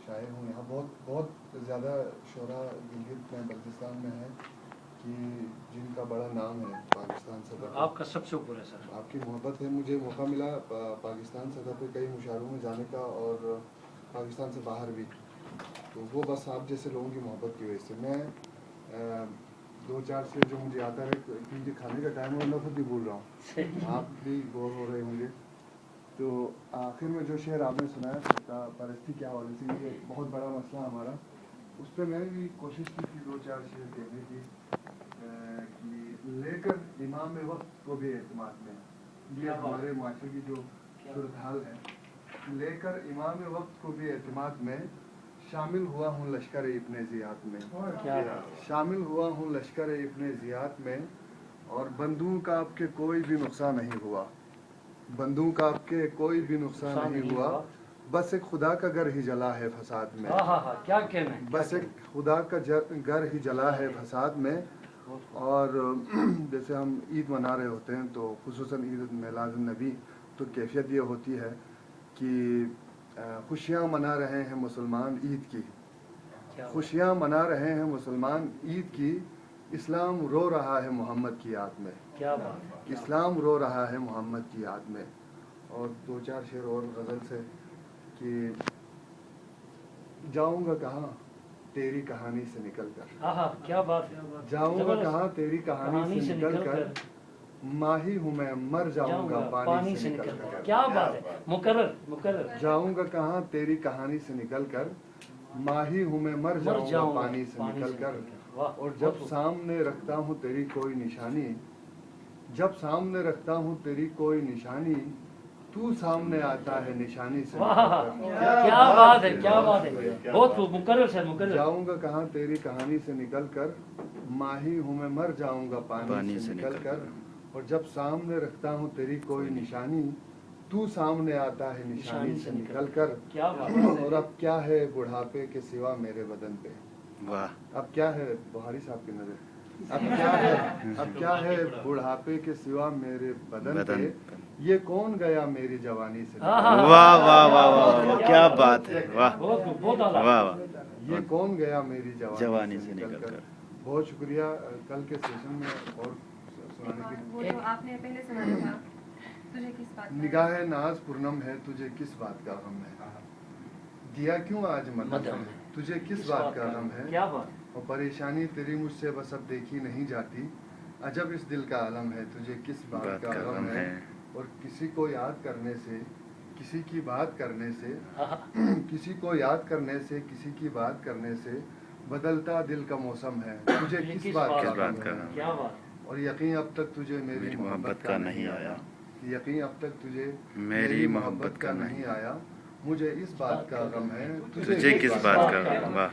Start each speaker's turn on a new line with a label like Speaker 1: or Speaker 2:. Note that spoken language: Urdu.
Speaker 1: شاعر ہوں. یہاں بہت زیادہ شعراء گلگت میں بلتستان میں ہیں کہ جن کا بڑا نام ہے پاکستان سطح پر.
Speaker 2: آپ کا سب سے اوپر ہے سر.
Speaker 1: آپ کی محبت ہے. مجھے موقع ملا پاکستان سطح پہ کئی مشاعروں میں جانے کا اور پاکستان سے باہر بھی, تو وہ بس آپ جیسے لوگوں کی محبت کی وجہ سے. میں 2-4 شعر جو مجھے آتا ہے, کیونکہ کھانے کا ٹائم ہے میں خود بھی بول رہا ہوں, آپ بھی غور ہو رہے ہوں گے. تو آخر میں جو شعر آپ نے سنایا خطہ پرستی کے حوالے سے, یہ بہت بڑا مسئلہ ہمارا, اس پہ میں نے بھی کوشش کی تھی 2-4 شعر کہنے کی کہ لے کر امام وقت کو بھی اعتماد میں. یہ ہمارے معاشرے کی جو صورتحال ہے, لے کر امام وقت کو بھی اعتماد میں, شامل ہوا ہوں لشکر ابن زیاد میں. شامل ہوا ہوں لشکر ابن زیاد میں, اور بندوق کا آپ کے کوئی بھی نقصان نہیں ہوا. بندوق کا آپ کے کوئی بھی نقصان نہیں ہوا. بس ایک خدا کا گھر ہی جلا ہے فساد میں.
Speaker 2: کیا کہنا ہے.
Speaker 1: بس ایک خدا کا گھر ہی جلا ہے فساد میں. اور جیسے ہم عید منا رہے ہوتے ہیں تو خصوصاً عید میلاد النبی, تو کیفیت یہ ہوتی ہے کہ خوشیاں منا رہے ہیں مسلمان عید کی. خوشیاں منا رہے ہیں مسلمان عید کی. اسلام رو رہا ہے محمد کی یاد میں. اسلام رو رہا ہے محمد کی یاد میں. اور 2-4 شعر اور غزل سے کہ جاؤں گا کہاں تیری کہانی سے نکل کر.
Speaker 2: کیا بات ہے.
Speaker 1: جاؤں گا کہاں تیری کہانی سے نکل کر, ماہی ہوں میں مر جاؤں گا پانی سے نکل کر.
Speaker 2: کیا بات ہے. مقرر.
Speaker 1: جاؤں گا کہاں تیری کہانی سے نکل کر, ماہی ہوں میں مر جاؤں گا پانی سے نکل کر. اور جب سامنے رکھتا ہوں تیری کوئی نشانی, جب سامنے رکھتا ہوں تیری کوئی نشانی, تو سامنے آتا ہے نشانی سے.
Speaker 2: کیا بات ہے. کیا بات ہے. بہت مقرر سے مقرر.
Speaker 1: جاؤں گا کہاں تیری کہانی سے نکل کر, ماہی ہوں میں مر جاؤں گا پانی سے نکل کر. اور جب سامنے رکھتا ہوں تیری کوئی نشانی, تو سامنے آتا ہے نشانی سے نکل کر. اور اب کیا ہے بڑھاپے کے سوا میرے بدن پہ. اب کیا ہے بہاری صاحب کی نظر, اب کیا ہے بڑھاپے کے سوا میرے بدن پہ. یہ کون گیا میری جوانی سے.
Speaker 3: واہ واہ واہ واہ, کیا بات ہے. واہ واہ واہ.
Speaker 1: یہ کون گیا میری جوانی سے نکل کر. بہت شکریہ. کل کے سیشن میں اور سنانے
Speaker 4: کے آپ نے پہلے سنایا تھا, تجھے کس بات کا
Speaker 1: نگاہ ناز پرنم ہے, تجھے کس بات کا غم ہے. دیا کیوں آج مدھم ہے, تجھے کس بات کا غم ہے. اور پریشانی تیری مجھ سے بس اب دیکھی نہیں جاتی. عجب اس دل کا عالم ہے, تجھے کس بات کا غم ہے. اور کسی کو یاد کرنے سے, کسی کی بات کرنے سے, کسی کو یاد کرنے سے, کسی کی بات کرنے سے بدلتا دل کا موسم ہے. تجھے کس بات کا غم ہے. اور یقین اب تک تجھے میری محبت کا نہیں آیا. یقین اب تک تجھے میری محبت کا نہیں آیا. مجھے اس بات کا غم ہے, تجھے کس بات کا غم ہے.